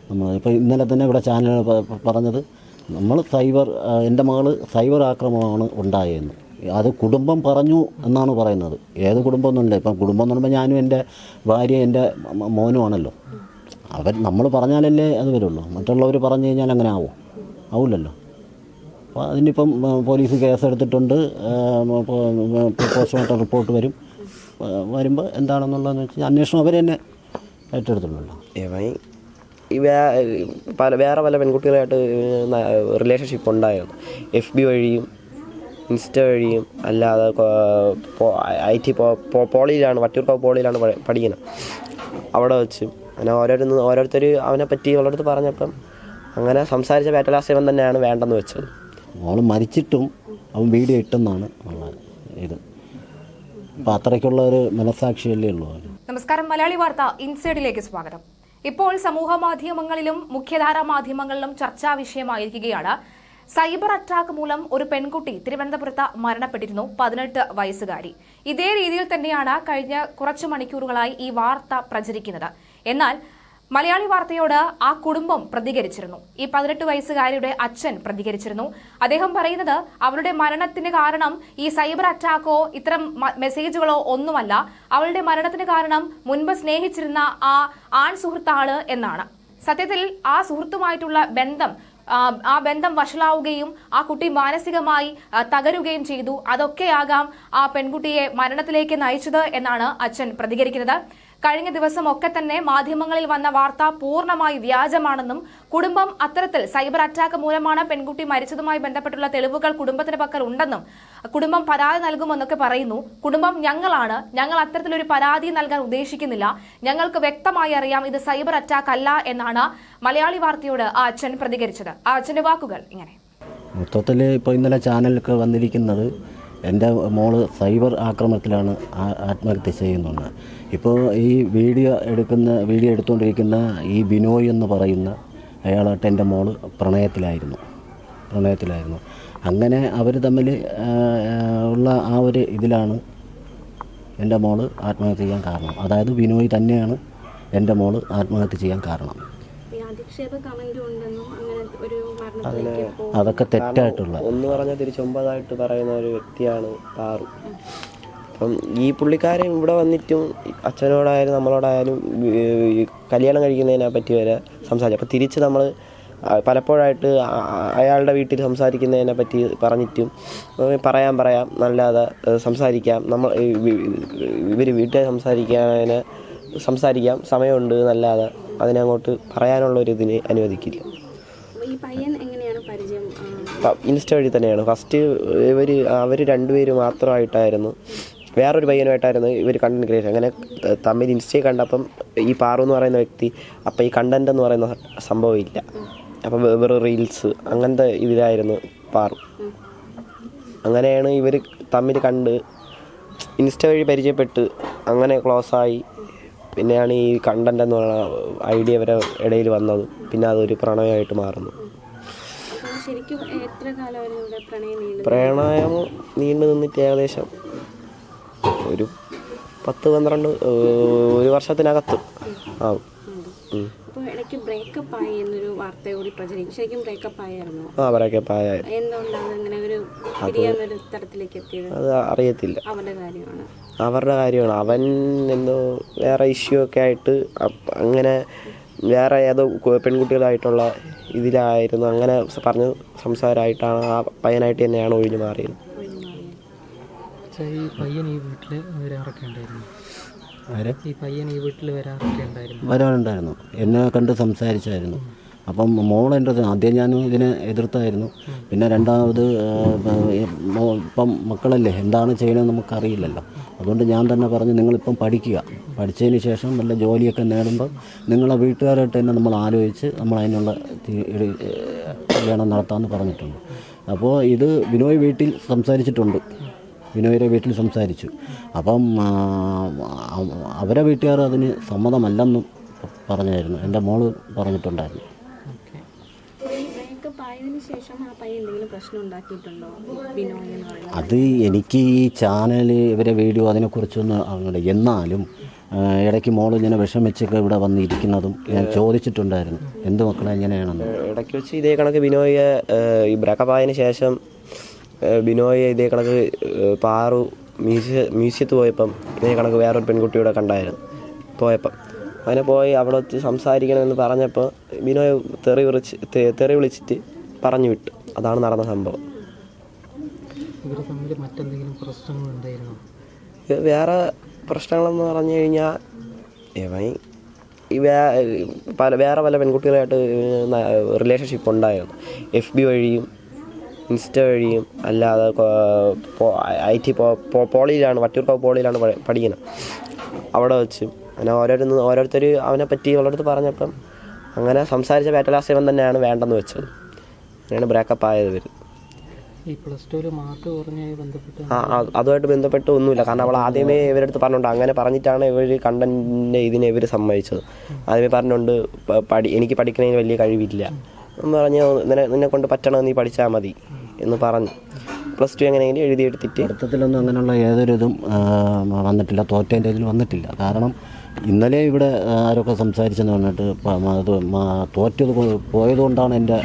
നമ്മൾ ഇപ്പോൾ ഇന്നലെ തന്നെ ഇവിടെ ചാനൽ പറഞ്ഞത് നമ്മൾ എൻ്റെ മകൾ സൈബർ ആക്രമണമാണ് ഉണ്ടായതെന്ന്. അത് കുടുംബം പറഞ്ഞു എന്നാണ് പറയുന്നത്. ഏത് കുടുംബം ഒന്നുമില്ല. ഇപ്പം കുടുംബം എന്ന് പറയുമ്പോൾ ഞാനും എൻ്റെ ഭാര്യ എൻ്റെ മോനുമാണല്ലോ. നമ്മൾ പറഞ്ഞാലല്ലേ അത് വരുള്ളൂ. മറ്റുള്ളവർ പറഞ്ഞു കഴിഞ്ഞാൽ അങ്ങനെ ആവില്ലല്ലോ. അപ്പോൾ അതിനിപ്പം പോലീസ് കേസെടുത്തിട്ടുണ്ട്. പോസ്റ്റ്മോർട്ടം റിപ്പോർട്ട് വരുമ്പോൾ എന്താണെന്നുള്ളതെന്ന് വെച്ചാൽ അന്വേഷണം അവർ തന്നെ ഏറ്റെടുത്തിട്ടുള്ളൂ. വേറെ പല പെൺകുട്ടികളായിട്ട് റിലേഷൻഷിപ്പ് ഉണ്ടായിരുന്നു. FB വഴിയും ഇൻസ്റ്റ വഴിയും അല്ലാതെ IT പോളിയിലാണ്, വട്ടിയൂർക്കാവ് പോളിയിലാണ് പഠിക്കുന്നത്. അവിടെ വെച്ച് അങ്ങനെ ഓരോരുത്തർ അവനെ പറ്റി അവളടുത്ത് പറഞ്ഞപ്പം അങ്ങനെ സംസാരിച്ച പേറ്റലാസേവൻ തന്നെയാണ് വേണ്ടെന്ന് വെച്ചത്. അവൾ മരിച്ചിട്ടും അവൻ വീഡിയോ ഇട്ടെന്നാണ് ഉള്ളത്. ഇത് അപ്പം അത്രയ്ക്കുള്ള ഒരു മനസ്സാക്ഷിയല്ലേ ഉള്ളൂ. നമസ്കാരം, മലയാളി വാർത്ത ഇൻസൈഡിലേക്ക് സ്വാഗതം. ഇപ്പോൾ സമൂഹ മാധ്യമങ്ങളിലും മുഖ്യധാരാ മാധ്യമങ്ങളിലും ചർച്ചാ വിഷയമായിരിക്കുകയാണ് സൈബർ അറ്റാക്ക് മൂലം ഒരു പെൺകുട്ടി തിരുവനന്തപുരത്ത് മരണപ്പെട്ടിരുന്നു, 18 വയസ്സുകാരി. ഇതേ രീതിയിൽ തന്നെയാണ് കഴിഞ്ഞ കുറച്ചു മണിക്കൂറുകളായി ഈ വാർത്ത പ്രചരിക്കുന്നത്. എന്നാൽ മലയാളി വാർത്തയോട് ആ കുടുംബം പ്രതികരിച്ചിരുന്നു. ഈ 18 വയസ്സുകാരിയുടെ അച്ഛൻ പ്രതികരിച്ചിരുന്നു. അദ്ദേഹം പറയുന്നത് അവളുടെ മരണത്തിന് കാരണം ഈ സൈബർ അറ്റാക്കോ ഇത്തരം മെസ്സേജുകളോ ഒന്നുമല്ല. അവളുടെ മരണത്തിന് കാരണം മുൻപ് സ്നേഹിച്ചിരുന്ന ആ ആൺ സുഹൃത്താണ് എന്നാണ്. സത്യത്തിൽ ആ സുഹൃത്തുമായിട്ടുള്ള ആ ബന്ധം വഷളാവുകയും ആ കുട്ടി മാനസികമായി തകരുകയും ചെയ്തു. അതൊക്കെയാകാം ആ പെൺകുട്ടിയെ മരണത്തിലേക്ക് നയിച്ചത് എന്നാണ് അച്ഛൻ പ്രതികരിക്കുന്നത്. കഴിഞ്ഞ ദിവസമൊക്കെ തന്നെ മാധ്യമങ്ങളിൽ വന്ന വാർത്ത പൂർണ്ണമായി വ്യാജമാണെന്നും കുടുംബം അത്തരത്തിൽ സൈബർ അറ്റാക്ക് മൂലമാണ് പെൺകുട്ടി മരിച്ചതുമായി ബന്ധപ്പെട്ടുള്ള തെളിവുകൾ കുടുംബത്തിന് പക്കൽ ഉണ്ടെന്നും കുടുംബം പരാതി നൽകുമെന്നൊക്കെ പറയുന്നു. കുടുംബം ഞങ്ങൾ അത്തരത്തിലൊരു പരാതി നൽകാൻ ഉദ്ദേശിക്കുന്നില്ല, ഞങ്ങൾക്ക് വ്യക്തമായി അറിയാം ഇത് സൈബർ അറ്റാക്ക് അല്ല എന്നാണ് മലയാളി വാർത്തയോട് ആ അച്ഛൻ പ്രതികരിച്ചത്. ആ അച്ഛന്റെ വാക്കുകൾ ഇങ്ങനെ. മൊത്തത്തിൽ ഇപ്പോൾ ഇന്നലെ ചാനലൊക്കെ വന്നിരിക്കുന്നത് എൻ്റെ മോള് സൈബർ ആക്രമണത്തിലാണ് ആത്മഹത്യ ചെയ്യുന്നത്. ഇപ്പോൾ ഈ വീഡിയോ എടുത്തുകൊണ്ടിരിക്കുന്ന ഈ ബിനോയ് എന്ന് പറയുന്ന അയാളായിട്ട് എൻ്റെ മോള് പ്രണയത്തിലായിരുന്നു. അങ്ങനെ അവർ തമ്മിൽ ഉള്ള ആ ഒരു ഇതിലാണ് എൻ്റെ മോള് ആത്മഹത്യ ചെയ്യാൻ കാരണം. അതായത് ബിനോയ് തന്നെയാണ് എൻ്റെ മോള് ആത്മഹത്യ ചെയ്യാൻ കാരണം. അതൊക്കെ തെറ്റായിട്ടുള്ള ഒന്ന് പറഞ്ഞാൽ തിരിച്ചൊമ്പതായിട്ട് പറയുന്ന ഒരു വ്യക്തിയാണ് പാറു. അപ്പം ഈ പുള്ളിക്കാരൻ ഇവിടെ വന്നിട്ടും അച്ഛനോടായാലും നമ്മളോടായാലും കല്യാണം കഴിക്കുന്നതിനെ പറ്റി വരെ സംസാരിച്ചു. അപ്പം തിരിച്ച് നമ്മൾ പലപ്പോഴായിട്ട് അയാളുടെ വീട്ടിൽ സംസാരിക്കുന്നതിനെ പറ്റി പറഞ്ഞിട്ടും പറയാം നല്ലാതെ സംസാരിക്കാം, നമ്മൾ ഇവർ വീട്ടിൽ സംസാരിക്കാം സമയമുണ്ട് നല്ലാതെ അതിനങ്ങോട്ട് പറയാനുള്ളൊരിതിന് അനുവദിക്കില്ല. ഇൻസ്റ്റ വഴി തന്നെയാണ് ഫസ്റ്റ് അവർ രണ്ടുപേരും മാത്രമായിട്ടായിരുന്നു, വേറൊരു പയ്യനുമായിട്ടായിരുന്നു ഇവർ കണ്ടന്റ് ക്രിയേഷൻ. അങ്ങനെ തമ്മിൽ ഇൻസ്റ്റയിൽ കണ്ടപ്പം ഈ പാറു എന്ന് പറയുന്ന വ്യക്തി അപ്പം ഈ കണ്ടന്റ് എന്ന് പറയുന്ന സംഭവം ഇല്ല, അപ്പം വെറും റീൽസ് അങ്ങനത്തെ ഇതിലായിരുന്നു പാറു. അങ്ങനെയാണ് ഇവർ തമ്മിൽ കണ്ട് ഇൻസ്റ്റ വഴി പരിചയപ്പെട്ട് അങ്ങനെ ക്ലോസായി. പിന്നെയാണ് ഈ കണ്ടന്റ് എന്ന് പറയുന്ന ഐഡിയ വരെ ഇടയിൽ വന്നത്. പിന്നെ അതൊരു പ്രണയമായിട്ട് മാറുന്നു. പ്രണയം നീണ്ടു നിന്നിട്ട് ഏകദേശം ഒരു 10-12 ഒരു വർഷത്തിനകത്ത് ആവും. ബ്രേക്കപ്പ് അത് അറിയത്തില്ല, അവരുടെ കാര്യമാണ്. അവൻ എന്തോ വേറെ ഇഷ്യൂ ഒക്കെ ആയിട്ട് അങ്ങനെ വേറെ ഏതോ പെൺകുട്ടികളായിട്ടുള്ള ഇതിലായിരുന്നു. അങ്ങനെ പറഞ്ഞ് സംസാരമായിട്ടാണ് ആ പയ്യനായിട്ട് തന്നെയാണ് ഒഴിഞ്ഞു മാറിയത്. വരാനുണ്ടായിരുന്നു, എന്നെ കണ്ട് സംസാരിച്ചായിരുന്നു. അപ്പം മോളെൻ്റെ ആദ്യം ഞാൻ ഇതിനെ എതിർത്തായിരുന്നു. പിന്നെ രണ്ടാമത് ഇപ്പം മക്കളല്ലേ എന്താണ് ചെയ്യണമെന്ന് നമുക്കറിയില്ലല്ലോ. അതുകൊണ്ട് ഞാൻ തന്നെ പറഞ്ഞു നിങ്ങളിപ്പം പഠിച്ചതിന് ശേഷം നല്ല ജോലിയൊക്കെ നേടുമ്പോൾ നിങ്ങളെ വീട്ടുകാരായിട്ട് തന്നെ നമ്മൾ ആലോചിച്ച് നമ്മൾ അതിനുള്ള കല്യാണം നടത്താമെന്ന് പറഞ്ഞിട്ടുണ്ട്. അപ്പോൾ ഇത് ബിനോയ് വീട്ടിൽ സംസാരിച്ചിട്ടുണ്ട്, ബിനോയുടെ വീട്ടിൽ സംസാരിച്ചു. അപ്പം അവരെ വീട്ടുകാർ അതിന് സമ്മതമല്ലെന്നും പറഞ്ഞായിരുന്നു, എൻ്റെ മോള് പറഞ്ഞിട്ടുണ്ടായിരുന്നു. അത് എനിക്ക് ഈ ചാനൽ ഇവരെ വീഡിയോ അതിനെക്കുറിച്ചൊന്നും അറിഞ്ഞില്ല. എന്നാലും ഇടയ്ക്ക് മോൾ ഇങ്ങനെ വിഷമിച്ചൊക്കെ ഇവിടെ വന്നിരിക്കുന്നതും ഞാൻ ചോദിച്ചിട്ടുണ്ടായിരുന്നു, എന്ത് മക്കളെ എങ്ങനെയാണെന്ന്. ഇടയ്ക്ക് വെച്ച് ഇതേ കണക്ക് ബിനോയെ ഈ ബ്രേക്കപ്പ് ആയതിനു ശേഷം ബിനോയെ ഇതേ കണക്ക് പാറു മ്യൂസിയത്ത് പോയപ്പം ഇതേ കണക്ക് വേറൊരു പെൺകുട്ടിയുടെ കണ്ടായിരുന്നു. പോയപ്പം അങ്ങനെ പോയി അവിടെ വെച്ച് സംസാരിക്കണമെന്ന് പറഞ്ഞപ്പോൾ ബിനോയെ തെറി വിളിച്ചിട്ട് പറഞ്ഞു വിട്ടു. അതാണ് നടന്ന സംഭവം. വേറെ പ്രശ്നങ്ങളെന്ന് പറഞ്ഞു കഴിഞ്ഞാൽ വേറെ പല പെൺകുട്ടികളായിട്ട് റിലേഷൻഷിപ്പ് ഉണ്ടായിരുന്നു. FB വഴിയും ഇൻസ്റ്റ വഴിയും അല്ലാതെ IT പോളിയിലാണ്, വട്ടിയൂർക്കാവ് പോളിയിലാണ് പഠിക്കുന്നത്. അവിടെ വെച്ച് അങ്ങനെ ഓരോരുത്തർ അവനെ പറ്റി അവളടുത്ത് പറഞ്ഞപ്പം അങ്ങനെ സംസാരിച്ച ബാറ്റലാസ് ഇവൻ തന്നെയാണ് വേണ്ടെന്ന് വെച്ചത്. അങ്ങനെയാണ് ബ്രേക്കപ്പ് ആയത്. അതുമായിട്ട് ബന്ധപ്പെട്ട് ഒന്നുമില്ല. കാരണം അവൾ ആദ്യമേ ഇവരടുത്ത് പറഞ്ഞുണ്ട്, അങ്ങനെ പറഞ്ഞിട്ടാണ് ഇവർ കണ്ടന്റിൻ്റെ ഇതിനെ ഇവർ സമ്മതിച്ചത്. ആദ്യമേ പറഞ്ഞുകൊണ്ട് എനിക്ക് പഠിക്കുന്നതിന് വലിയ കഴിവില്ല എന്ന് പറഞ്ഞ് നിന്നെ കൊണ്ട് പറ്റണം, നീ പഠിച്ചാൽ മതി എന്ന് പറഞ്ഞു. +2 എങ്ങനെയെങ്കിലും എഴുതിയെടുത്തിട്ട് പഠിത്തത്തിലൊന്നും അങ്ങനെയുള്ള യാതൊരു ഇതും വന്നിട്ടില്ല, തോറ്റേൻ്റെ ഇതിൽ വന്നിട്ടില്ല. കാരണം ഇന്നലെ ഇവിടെ ആരൊക്കെ സംസാരിച്ചെന്ന് പറഞ്ഞിട്ട് അത് തോറ്റത് പോയതുകൊണ്ടാണ് എൻ്റെ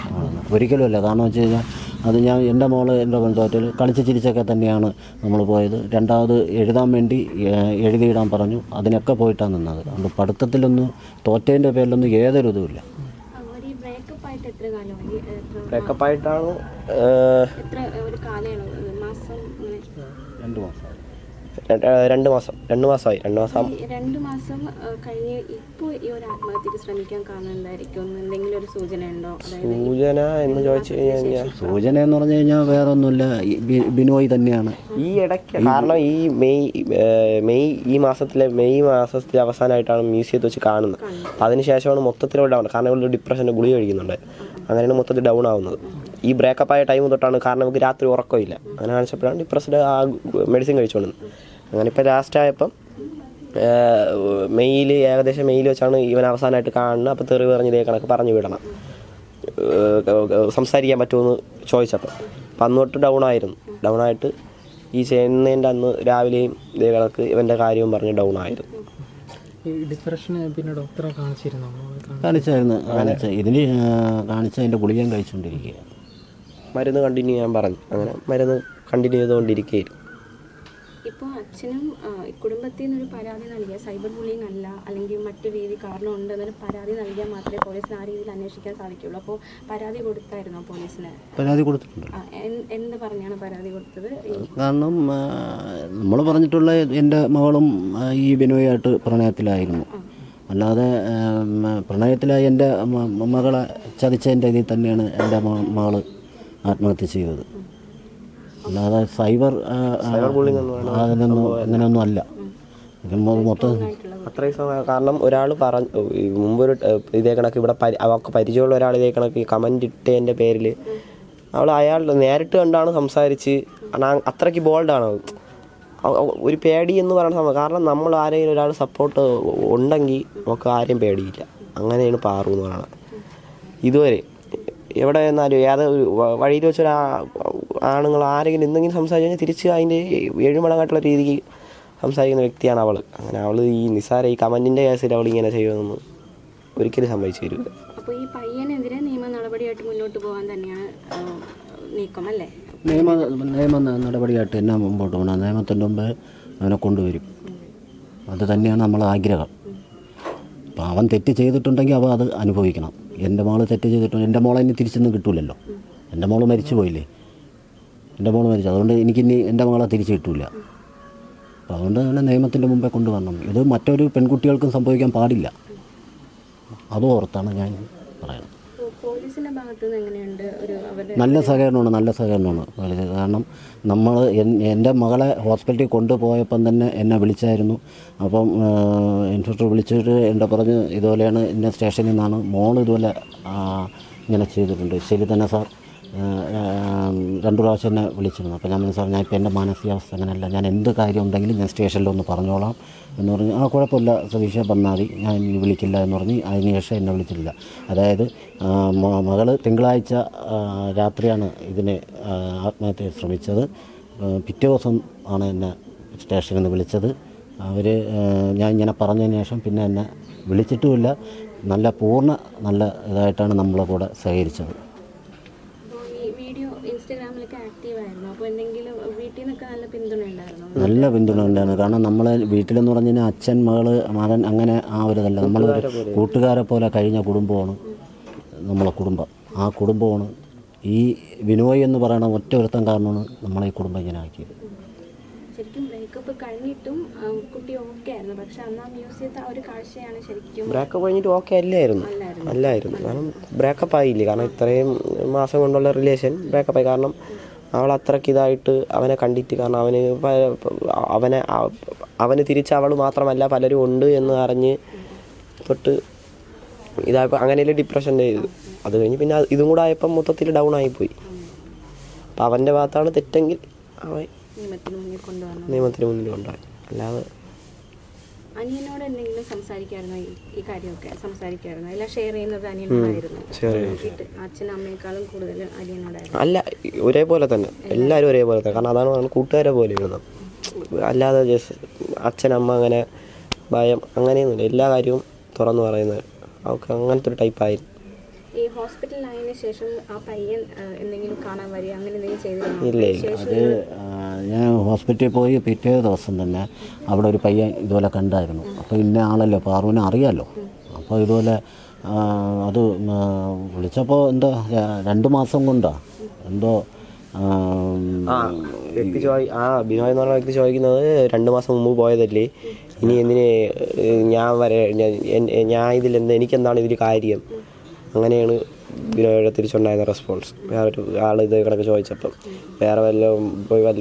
ഒരിക്കലുമല്ല. കാരണം വെച്ച് കഴിഞ്ഞാൽ അത് എൻ്റെ മോള് എൻ്റെ തോറ്റൽ കളിച്ച് ചിരിച്ചൊക്കെ തന്നെയാണ് നമ്മൾ പോയത്. രണ്ടാമത് എഴുതാൻ വേണ്ടി എഴുതിയിടാൻ പറഞ്ഞു, അതിനൊക്കെ പോയിട്ടാണ് നിന്നത്. അതുകൊണ്ട് പഠിത്തത്തിലൊന്നും തോറ്റേൻ്റെ പേരിലൊന്നും യാതൊരു ഇതുമില്ല. ബ്രേക്കപ്പായിട്ടാണ് 2 മാസം 2 മാസമായി. 2 മാസം കഴിഞ്ഞ് ഇപ്പോൾ ഈ ഒരു ആത്മഹത്യക്ക് ശ്രമിക്കാൻ കാരണം എന്തായിരിക്കും? എന്തെങ്കിലും ഒരു സൂചന ഉണ്ടോ? സൂചന എന്ന് ചോദിച്ചു കഴിഞ്ഞാൽ സൂചന എന്ന് പറഞ്ഞു കഴിഞ്ഞാൽ വേറെ ഒന്നുമില്ല, ബിനോയ് തന്നെയാണ് ഈ ഇടയ്ക്ക്. കാരണം ഈ മെയ് മാസത്തിലെ അവസാനമായിട്ടാണ് മ്യൂസിയത്ത് വെച്ച് കാണുന്നത്. അതിനുശേഷമാണ് മൊത്തത്തിൽ ഡൗൺ. കാരണം ഇവിടെ ഡിപ്രഷൻ്റെ ഗുളിക കഴിക്കുന്നുണ്ട്, അങ്ങനെയാണ് മൊത്തത്തിൽ ഡൗൺ ആവുന്നത്. ഈ ബ്രേക്കപ്പായ ടൈം തൊട്ടാണ്. കാരണം നമുക്ക് രാത്രി ഉറക്കമില്ല. അങ്ങനെ കാണിച്ചപ്പോഴാണ് ഡിപ്രസ്ഡ് ആ മെഡിസിൻ കഴിച്ചുകൊണ്ടിരുന്നത്. അങ്ങനെ ഇപ്പോൾ ലാസ്റ്റ് ആയപ്പം ഏകദേശം മെയ്യിൽ വെച്ചാണ് ഇവൻ അവസാനമായിട്ട് കാണുന്നത്. അപ്പോൾ തെറി പറഞ്ഞ് ഇതേ കണക്ക് പറഞ്ഞു വിടണം, സംസാരിക്കാൻ പറ്റുമെന്ന് ചോദിച്ചപ്പോൾ. അപ്പം അന്ന് തൊട്ട് ഡൗൺ ആയിട്ട് ഈ ചെയ്യുന്നതിൻ്റെ അന്ന് രാവിലെയും ഇതേ കണക്ക് ഇവൻ്റെ കാര്യവും പറഞ്ഞ് ഡൗൺ ആയിരുന്നു. പിന്നെ ഡോക്ടറെ കാണിച്ചായിരുന്നു. ഇതിന് കാണിച്ച അതിൻ്റെ ഗുളികയും കഴിച്ചുകൊണ്ടിരിക്കുക. മരുന്ന് കണ്ടിന്യൂ ചെയ്യാൻ പറഞ്ഞു. അങ്ങനെ മരുന്ന് കണ്ടിന്യൂ ചെയ്തുകൊണ്ടിരിക്കുകയായിരുന്നു. ഇപ്പോൾ അച്ഛനും കുടുംബത്തിൽ നിന്നൊരു പരാതി നൽകിയ സൈബർ ബുള്ളിങ് അല്ല, അല്ലെങ്കിൽ മറ്റു രീതി കാരണം ഉണ്ട് എന്നൊരു പരാതി നൽകിയാൽ മാത്രമേ പോലീസിന് ആ രീതിയിൽ അന്വേഷിക്കാൻ സാധിക്കുള്ളൂ. അപ്പോൾ പരാതി കൊടുത്തായിരുന്നോ പോലീസിന്? പരാതി കൊടുത്തിട്ടുണ്ട്. എന്ത് പറഞ്ഞാണ് പരാതി കൊടുത്തത്? കാരണം നമ്മൾ പറഞ്ഞിട്ടുള്ള എൻ്റെ മകളും ഈ ബിനോയായിട്ട് പ്രണയത്തിലായിരുന്നു. അല്ലാതെ പ്രണയത്തിലായി എൻ്റെ മകളെ ചതിച്ചതിൻ്റെ ഇതിൽ തന്നെയാണ് എൻ്റെ മകൾ ആത്മഹത്യ ചെയ്തത്. അല്ലാതെ സൈബർ അങ്ങനെയൊന്നും അല്ല. മൊത്തം അത്രയും സമയം. കാരണം ഒരാൾ മുമ്പൊരു ഇതേ കണക്ക് ഇവിടെ അവർക്ക് പരിചയമുള്ള ഒരാൾ ഇതേ കണക്ക് കമൻ്റ് ഇട്ടതിൻ്റെ പേരിൽ അയാൾ നേരിട്ട് കണ്ടാണ് സംസാരിച്ച്. അത്രയ്ക്ക് ബോൾഡാണ്. ഒരു പേടി എന്ന് പറയുന്ന സംഭവം. കാരണം നമ്മൾ ആരെങ്കിലും ഒരാൾ സപ്പോർട്ട് ഉണ്ടെങ്കിൽ നമുക്ക് ആരെയും പേടിയില്ല. അങ്ങനെയാണ് പാറു എന്ന് പറയുന്നത്. ഇതുവരെ എവിടെ നിന്നാലും വഴിയിൽ വെച്ചൊരു ആണുങ്ങൾ ആരെങ്കിലും എന്തെങ്കിലും സംസാരിച്ചു കഴിഞ്ഞാൽ തിരിച്ച് അതിൻ്റെ 7 മടങ്ങായിട്ടുള്ള രീതിക്ക് സംസാരിക്കുന്ന വ്യക്തിയാണ് അവൾ. അങ്ങനെ അവൾ ഈ നിസാര ഈ കമൻറ്റിൻ്റെ കേസിൽ അവൾ ഇങ്ങനെ ചെയ്യുമെന്ന് ഒരിക്കലും സമ്മതിച്ചു തരില്ല. അപ്പോൾ ഈ പയ്യനെതിരെ നിയമ നടപടിയായിട്ട് മുന്നോട്ട് പോകാൻ തന്നെയാണ് നീക്കം അല്ലേ? നിയമ നടപടിയായിട്ട് തന്നെ മുമ്പോട്ട് പോകണം. നിയമത്തിൻ്റെ മുമ്പ് അവനെ കൊണ്ടുവരും. അത് തന്നെയാണ് നമ്മളെ ആഗ്രഹം. അപ്പോൾ അവൻ തെറ്റ് ചെയ്തിട്ടുണ്ടെങ്കിൽ അവൻ അത് അനുഭവിക്കണം. എൻ്റെ മോൾ തെറ്റ് ചെയ്തിട്ടുണ്ട്. എൻ്റെ മോളെ ഇനി തിരിച്ചൊന്നും കിട്ടൂലല്ലോ. എൻ്റെ മോൾ മരിച്ചു പോയില്ലേ, എൻ്റെ മോൾ മരിച്ചു. അതുകൊണ്ട് എനിക്കിനി എൻ്റെ മോളെ തിരിച്ച് കിട്ടൂല. അപ്പോൾ അതുകൊണ്ട് തന്നെ നിയമത്തിൻ്റെ മുമ്പേ കൊണ്ടുവരണം. ഇത് മറ്റൊരു പെൺകുട്ടികൾക്കും സംഭവിക്കാൻ പാടില്ല. അത് ഓർത്താണ് ഞാൻ പറയുന്നത്. പോലീസിന്റെ ഭാഗത്ത് നിന്ന് എങ്ങനെയുണ്ട്? നല്ല സഹകരണമാണ്. കാരണം നമ്മൾ എൻ്റെ മകളെ ഹോസ്പിറ്റലിൽ കൊണ്ടുപോയപ്പം തന്നെ എന്നെ വിളിച്ചായിരുന്നു. അപ്പം ഇൻസ്പെക്ടർ വിളിച്ചിട്ട് എൻ്റെ പറഞ്ഞ് ഇതുപോലെയാണ് ഇന്ന സ്റ്റേഷനിൽ നിന്നാണ് മോൾ ഇതുപോലെ ഇങ്ങനെ ചെയ്തിട്ടുണ്ട്. ശരി തന്നെ സാർ, 2 പ്രാവശ്യം എന്നെ വിളിച്ചിരുന്നു. അപ്പോൾ ഞാൻ സാർ, ഞാൻ ഇപ്പോൾ എൻ്റെ മാനസികാവസ്ഥ അങ്ങനെയല്ല, ഞാൻ എന്ത് കാര്യം ഉണ്ടെങ്കിലും ഞാൻ സ്റ്റേഷനിലൊന്ന് പറഞ്ഞോളാം എന്ന് പറഞ്ഞ്, കുഴപ്പമില്ല സതീഷ പറഞ്ഞാൽ മതി, ഞാൻ വിളിക്കില്ല എന്ന് പറഞ്ഞ് അതിന് ശേഷം എന്നെ വിളിച്ചിട്ടില്ല. അതായത് മകൾ തിങ്കളാഴ്ച രാത്രിയാണ് ഇതിനെ ആത്മഹത്യ ശ്രമിച്ചത്. പിറ്റേ ദിവസം ആണ് എന്നെ സ്റ്റേഷനിൽ നിന്ന് വിളിച്ചത്. അവർ ഞാൻ ഇങ്ങനെ പറഞ്ഞതിന് ശേഷം പിന്നെ എന്നെ വിളിച്ചിട്ടുമില്ല. നല്ല ഇതായിട്ടാണ് നമ്മളെ കൂടെ സഹകരിച്ചത്. അപ്പോൾ ഈ വീഡിയോ ഇൻസ്റ്റാഗ്രാമിലൊക്കെ ആക്റ്റീവ് ആയിരുന്നു. അപ്പോൾ എന്തെങ്കിലും വീട്ടിൽ നിന്നൊക്കെ നല്ല പിന്തുണ ഉണ്ടായിരുന്നു? നല്ല പിന്തുണ ഉണ്ടായിരുന്നു. കാരണം നമ്മളെ വീട്ടിലെന്ന് പറഞ്ഞു കഴിഞ്ഞാൽ അച്ഛൻ, മകൻ അങ്ങനെ ആ ഒരു ഇതല്ല. നമ്മളൊരു കൂട്ടുകാരെ പോലെ കഴിഞ്ഞ കുടുംബമാണ് നമ്മളെ കുടുംബം. ആ കുടുംബമാണ് ഈ ബിനോയ് എന്ന് പറയുന്ന ഒറ്റ ഒരുത്തൻ കാരണമാണ് നമ്മളെ ഈ കുടുംബം ഇങ്ങനെ ആക്കിയത്. ശരിക്കും ബ്രേക്കപ്പ് കഴിഞ്ഞിട്ടും കുട്ടി ഓക്കെ ആയിരുന്നു, പക്ഷെ അന്ന് ആ മ്യൂസിയത്തെ ആ ഒരു കാഴ്ചയാണ് ശരിക്കും. ബ്രേക്കപ്പ് കഴിഞ്ഞിട്ട് ഓക്കെ അല്ലായിരുന്നു. കാരണം ബ്രേക്കപ്പ് ആയില്ലേ. കാരണം ഇത്രയും മാസം കൊണ്ടുള്ള റിലേഷൻ ബ്രേക്കപ്പ് ആയി. കാരണം അവൾ അത്രയ്ക്ക് ഇതായിട്ട് അവനെ കണ്ടിട്ട്, കാരണം അവന് തിരിച്ച് അവൾ മാത്രമല്ല പലരും ഉണ്ട് എന്ന് അറിഞ്ഞ് തൊട്ട് ഇതായപ്പോൾ അങ്ങനെയല്ലേ ഡിപ്രഷൻ്റെ ഇത്. അത് കഴിഞ്ഞ് പിന്നെ ഇതും കൂടെ ആയപ്പം മൊത്തത്തിൽ ഡൗൺ ആയിപ്പോയി. അപ്പം അവൻ്റെ ഭാഗത്താണ് തെറ്റെങ്കിൽ അവൻ നിയമത്തിന് മുന്നിൽ കൊണ്ടുപോയി. അല്ലാതെ അനിയനോട് എന്തെങ്കിലും സംസാരിക്കായിരുന്നോ? ഈ കാര്യമൊക്കെ സംസാരിക്കായിരുന്നോ? എല്ലാം ഷെയർ ചെയ്യുന്നത് അനിയനോടായിരുന്നു? അച്ഛനും അമ്മയെക്കാളും കൂടുതൽ അനിയനോടായിരുന്നു? അല്ല, ഒരേപോലെ തന്നെ, എല്ലാവരും ഒരേപോലെ തന്നെ. കാരണം അതാണ് കൂട്ടുകാരെ പോലെ ഇരുന്നത്. അല്ലാതെ ജസ്റ്റ് അച്ഛനമ്മ അങ്ങനെ ഭയം അങ്ങനെയൊന്നുമില്ല. എല്ലാ കാര്യവും തുറന്നു പറയുന്നത്. അവർക്ക് അങ്ങനത്തെ ഒരു ടൈപ്പായിരുന്നു. ഈ ഹോസ്പിറ്റലിലായതിനു ശേഷം ആ പയ്യൻ എന്തെങ്കിലും കാണാൻ വരിക അങ്ങനെ എന്തെങ്കിലും ചെയ്തിരുന്നോ? ഇല്ലേ. അത് ഞാൻ ഹോസ്പിറ്റലിൽ പോയി പിറ്റേ ദിവസം തന്നെ അവിടെ ഒരു പയ്യൻ ഇതുപോലെ കണ്ടായിരുന്നു. അപ്പോൾ ഇന്ന ആളല്ലോ, പാറുവിനെ അറിയാമല്ലോ. അപ്പോൾ ഇതുപോലെ അത് വിളിച്ചപ്പോൾ എന്തോ 2 മാസം കൊണ്ടാ എന്തോ ബിനോയ് എന്ന് പറഞ്ഞ വ്യക്തി ചോദിക്കുന്നത് 2 മാസം മുമ്പ് പോയതല്ലേ, ഇനി എന്തിന് ഞാൻ ഇതിലെന്ത്, എനിക്കെന്താണ് ഇതിൽ കാര്യം? അങ്ങനെയാണ് ബിനോയുടെ തിരിച്ചുണ്ടായിരുന്ന റെസ്പോൺസ്. വേറൊരു ആൾ ഇത് കിടക്ക് ചോദിച്ചപ്പം വേറെ വല്ലതും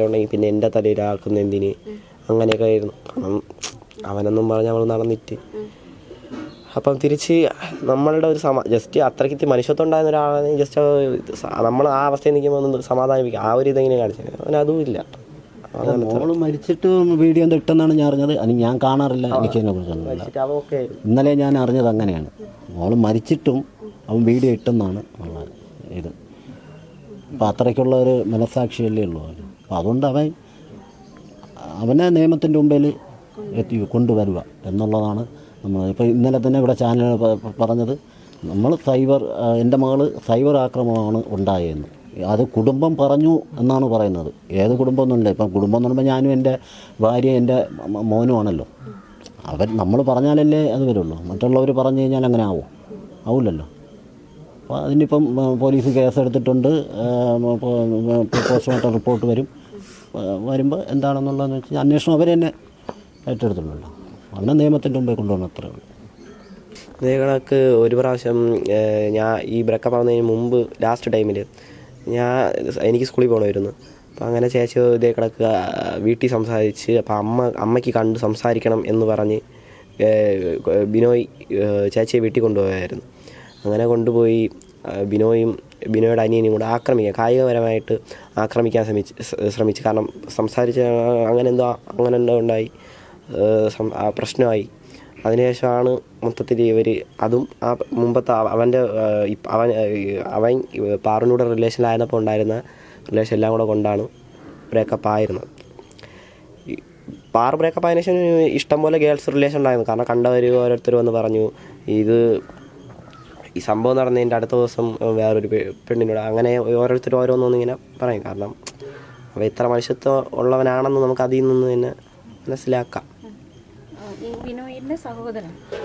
ഉണ്ടെങ്കിൽ പിന്നെ എൻ്റെ തലയിൽ ആക്കുന്ന എന്തിന്, അങ്ങനെയൊക്കെ ആയിരുന്നു. കാരണം അവനൊന്നും പറഞ്ഞ് നമ്മൾ നടന്നിട്ട് അപ്പം തിരിച്ച് നമ്മളുടെ ഒരു ജസ്റ്റ് അത്രയ്ക്ക് മനുഷ്യത്വം ഉണ്ടായിരുന്ന ഒരാളാണെങ്കിൽ ജസ്റ്റ് നമ്മൾ ആ അവസ്ഥയിൽ നിൽക്കുമ്പോൾ ഒന്ന് സമാധാനിപ്പിക്കുക, ആ ഒരു ഇതെങ്ങനെ കാണിച്ചത്. അവനതും ഇല്ല. മോള് മരിച്ചിട്ട് വീഡിയോ എന്താ ഇട്ടെന്നാണ് ഞാൻ അറിഞ്ഞത്. അത് ഞാൻ കാണാറില്ല, എനിക്കതിനെ കുറിച്ചൊന്നും. ഇന്നലെ ഞാൻ അറിഞ്ഞത് അങ്ങനെയാണ്. മോള് മരിച്ചിട്ടും അവൻ വീഡിയോ ഇട്ടെന്നാണ് ഉള്ള ഇത്. അപ്പം അത്രയ്ക്കുള്ള ഒരു മനസ്സാക്ഷിയല്ലേ ഉള്ളൂ അവന്. അപ്പം അതുകൊണ്ട് അവനെ നിയമത്തിൻ്റെ മുമ്പിൽ കൊണ്ടുവരിക എന്നുള്ളതാണ് നമ്മൾ. ഇപ്പോൾ ഇന്നലെ തന്നെ ഇവിടെ ചാനൽ പറഞ്ഞത്, നമ്മൾ എൻ്റെ മകൾ സൈബർ ആക്രമണമാണ് ഉണ്ടായതെന്ന്. അത് കുടുംബം പറഞ്ഞു എന്നാണ് പറയുന്നത്. ഏത് കുടുംബം ഒന്നുമില്ല. ഇപ്പം കുടുംബം എന്ന് പറയുമ്പോൾ ഞാനും എൻ്റെ ഭാര്യ എൻ്റെ മോനുമാണല്ലോ. നമ്മൾ പറഞ്ഞാലല്ലേ അത് വരുള്ളൂ. മറ്റുള്ളവർ പറഞ്ഞു കഴിഞ്ഞാൽ അങ്ങനെ ആവില്ലല്ലോ. അപ്പോൾ അതിനിപ്പം പോലീസ് കേസെടുത്തിട്ടുണ്ട്. പോസ്റ്റ്മോർട്ടം റിപ്പോർട്ട് വരുമ്പോൾ എന്താണെന്നുള്ളതെന്ന് വെച്ചാൽ അന്വേഷണം അവർ തന്നെ ഏറ്റെടുത്തിട്ടുള്ളൂ. അവനെ നിയമത്തിൻ്റെ മുമ്പേ കൊണ്ടുവരണം, അത്രേ ഉള്ളൂ. ഇതേ കണക്ക് ഒരു പ്രാവശ്യം ഞാൻ ഈ ബ്രേക്കപ്പ് ആവുന്നതിന് മുമ്പ് ലാസ്റ്റ് ടൈമിൽ എനിക്ക് സ്കൂളിൽ പോകണമായിരുന്നു. അപ്പോൾ അങ്ങനെ ചേച്ചി ഇതേ കണക്ക് വീട്ടിൽ സംസാരിച്ച്, അപ്പോൾ അമ്മയ്ക്ക് കണ്ട് സംസാരിക്കണം എന്ന് പറഞ്ഞ് ബിനോയ് ചേച്ചിയെ വീട്ടിൽ കൊണ്ടുപോയായിരുന്നു. അങ്ങനെ കൊണ്ടുപോയി ബിനോയുടെ അനിയനും കൂടെ കായികപരമായിട്ട് ആക്രമിക്കാൻ ശ്രമിച്ചു. കാരണം സംസാരിച്ച് അങ്ങനെ എന്തോ ഉണ്ടായി, പ്രശ്നമായി. അതിനുശേഷമാണ് മൊത്തത്തിൽ അതും ആ മുമ്പത്തെ അവൻ പാറുവിനൂടെ റിലേഷനിലായിരുന്നപ്പോൾ ഉണ്ടായിരുന്ന റിലേഷൻ എല്ലാം കൂടെ കൊണ്ടാണ് ബ്രേക്കപ്പ് ആയിരുന്നത്. പാറു ബ്രേക്കപ്പ് ആയതിനു ശേഷം ഇഷ്ടംപോലെ ഗേൾസ് റിലേഷൻ ഉണ്ടായിരുന്നു. കാരണം കണ്ടവർ ഓരോരുത്തർ വന്ന് പറഞ്ഞു, ഈ സംഭവം നടന്നതിൻ്റെ അടുത്ത ദിവസം വേറൊരു പെണ്ണിനോട്, അങ്ങനെ ഓരോരുത്തർ ഓരോന്നൊന്നിങ്ങനെ പറയും. കാരണം അവ ഇത്ര മനുഷ്യത്വം ഉള്ളവനാണെന്ന് നമുക്ക് അതിൽ നിന്ന് തന്നെ മനസ്സിലാക്കാം.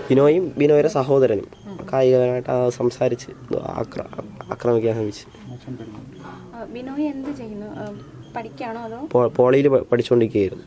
ബിനോയും ബിനോയുടെ സഹോദരനും കായികമായിട്ട് സംസാരിച്ച് ആക്രമിക്കാൻ ശ്രമിച്ചു. ബിനോയ് എന്ത് ചെയ്യുന്നു? പഠിക്കാണോ അതോ? പോളിയിൽ പഠിച്ചുകൊണ്ടിരിക്കുകയായിരുന്നു.